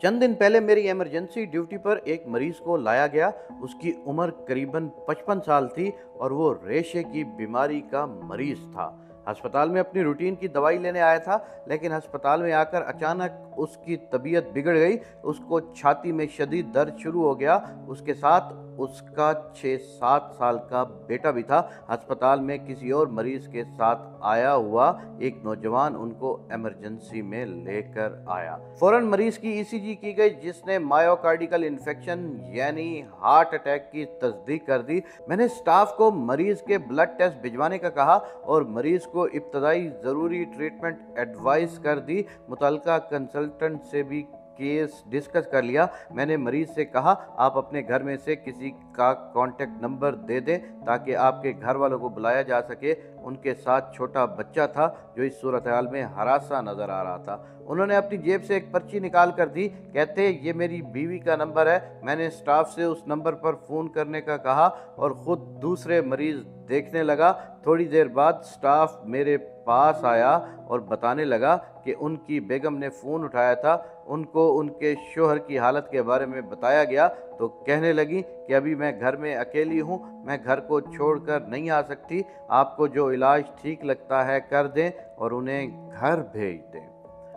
चंद दिन पहले मेरी इमरजेंसी ड्यूटी पर एक मरीज को लाया गया। उसकी उम्र करीबन 55 साल थी और वो रेशे की बीमारी का मरीज था। अस्पताल में अपनी रूटीन की दवाई लेने आया था, लेकिन अस्पताल में आकर अचानक उसकी तबीयत बिगड़ गई। उसको छाती में शदीद दर्द शुरू हो गया। उसके साथ उसका 6-7 साल का बेटा भी था। अस्पताल में किसी और मरीज के साथ आया हुआ एक नौजवान उनको इमरजेंसी में लेकर आया। फौरन मरीज की ईसीजी की गई, जिसने मायोकार्डिकल इन्फेक्शन यानी हार्ट अटैक की तस्दीक कर दी। मैंने स्टाफ को मरीज के ब्लड टेस्ट भिजवाने का कहा और मरीज को इब्तदाई ज़रूरी ट्रीटमेंट एडवाइस कर दी। मुतल्लिका कंसल्टेंट से भी केस डिस्कस कर लिया। मैंने मरीज से कहा, आप अपने घर में से किसी का कांटेक्ट नंबर दे दें ताकि आपके घर वालों को बुलाया जा सके। उनके साथ छोटा बच्चा था जो इस सूरत हाल में हरासा नजर आ रहा था। उन्होंने अपनी जेब से एक पर्ची निकाल कर दी। कहते, ये मेरी बीवी का नंबर है। मैंने स्टाफ से उस नंबर पर फ़ोन करने का कहा और ख़ुद दूसरे मरीज़ देखने लगा। थोड़ी देर बाद स्टाफ मेरे पास आया और बताने लगा कि उनकी बेगम ने फ़ोन उठाया था। उनको उनके शोहर की हालत के बारे में बताया गया तो कहने लगी कि अभी मैं घर में अकेली हूँ, मैं घर को छोड़कर नहीं आ सकती। आपको जो इलाज ठीक लगता है कर दें और उन्हें घर भेज दें।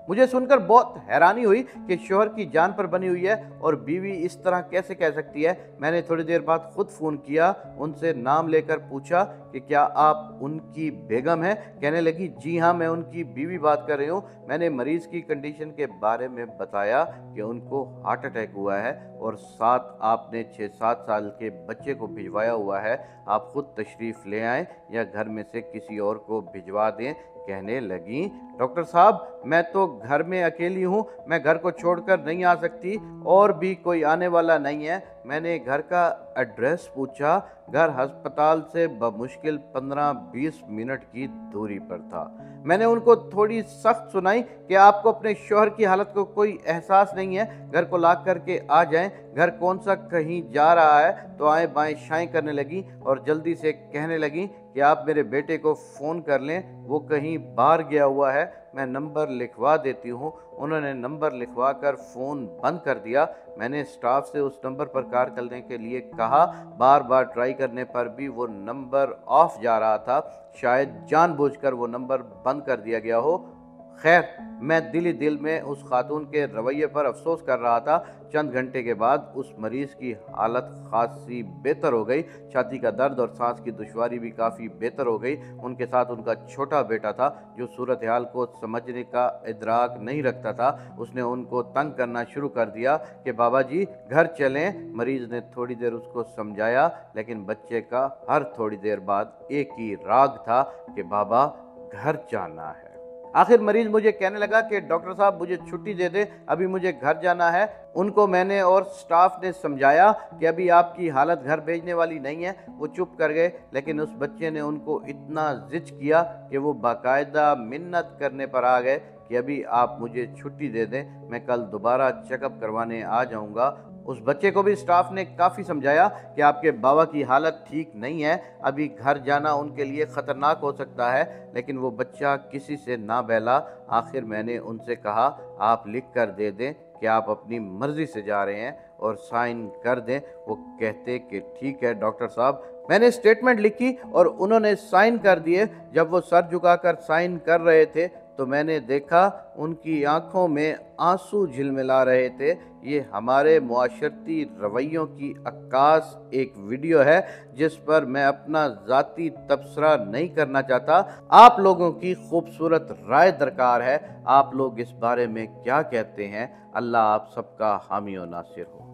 मुझे सुनकर बहुत हैरानी हुई कि शोहर की जान पर बनी हुई है और बीवी इस तरह कैसे कह सकती है। मैंने थोड़ी देर बाद खुद फ़ोन किया, उनसे नाम लेकर पूछा कि क्या आप उनकी बेगम हैं। कहने लगी, जी हाँ, मैं उनकी बीवी बात कर रही हूँ। मैंने मरीज़ की कंडीशन के बारे में बताया कि उनको हार्ट अटैक हुआ है और साथ आपने 6-7 साल के बच्चे को भिजवाया हुआ है। आप खुद तशरीफ़ ले आएँ या घर में से किसी और को भिजवा दें। कहने लगी, डॉक्टर साहब, मैं तो घर में अकेली हूँ, मैं घर को छोड़कर नहीं आ सकती और भी कोई आने वाला नहीं है। मैंने घर का एड्रेस पूछा। घर अस्पताल से बमुश्किल 15-20 मिनट की दूरी पर था। मैंने उनको थोड़ी सख्त सुनाई कि आपको अपने शौहर की हालत को कोई एहसास नहीं है, घर को ला करके आ जाएं। घर कौन सा कहीं जा रहा है तो आए बाएं शाएं करने लगी और जल्दी से कहने लगी कि आप मेरे बेटे को फ़ोन कर लें, वो कहीं बाहर गया हुआ है, मैं नंबर लिखवा देती हूँ। उन्होंने नंबर लिखवा कर फ़ोन बंद कर दिया। मैंने स्टाफ से उस नंबर पर कॉल करने के लिए कहा। बार बार ट्राई करने पर भी वो नंबर ऑफ जा रहा था। शायद जानबूझकर वो नंबर बंद कर दिया गया हो। खैर, मैं दिल ही दिल में उस खातून के रवैये पर अफसोस कर रहा था। चंद घंटे के बाद उस मरीज़ की हालत खासी बेहतर हो गई। छाती का दर्द और सांस की दुश्वारी भी काफ़ी बेहतर हो गई। उनके साथ उनका छोटा बेटा था जो सूरत हाल को समझने का इदराक नहीं रखता था। उसने उनको तंग करना शुरू कर दिया कि बाबा जी घर चलें। मरीज़ ने थोड़ी देर उसको समझाया, लेकिन बच्चे का हर थोड़ी देर बाद एक ही राग था कि बाबा घर जाना है। आखिर मरीज मुझे कहने लगा कि डॉक्टर साहब, मुझे छुट्टी दे दे, अभी मुझे घर जाना है। उनको मैंने और स्टाफ ने समझाया कि अभी आपकी हालत घर भेजने वाली नहीं है। वो चुप कर गए, लेकिन उस बच्चे ने उनको इतना जिद किया कि वो बाकायदा मिन्नत करने पर आ गए कि अभी आप मुझे छुट्टी दे दें, मैं कल दोबारा चेकअप करवाने आ जाऊंगा। उस बच्चे को भी स्टाफ ने काफ़ी समझाया कि आपके बाबा की हालत ठीक नहीं है, अभी घर जाना उनके लिए ख़तरनाक हो सकता है, लेकिन वो बच्चा किसी से ना बहला। आखिर मैंने उनसे कहा, आप लिख कर दे दें कि आप अपनी मर्ज़ी से जा रहे हैं और साइन कर दें। वो कहते कि ठीक है डॉक्टर साहब। मैंने स्टेटमेंट लिखी और उन्होंने साइन कर दिए। जब वो सर झुकाकर साइन कर रहे थे तो मैंने देखा उनकी आंखों में आंसू झिलमिला रहे थे। ये हमारे मुआशरती रवैयों की अक्कास एक वीडियो है जिस पर मैं अपना ज़ाती तबसरा नहीं करना चाहता। आप लोगों की खूबसूरत राय दरकार है। आप लोग इस बारे में क्या कहते हैं? अल्लाह आप सबका हामी और नासिर हो।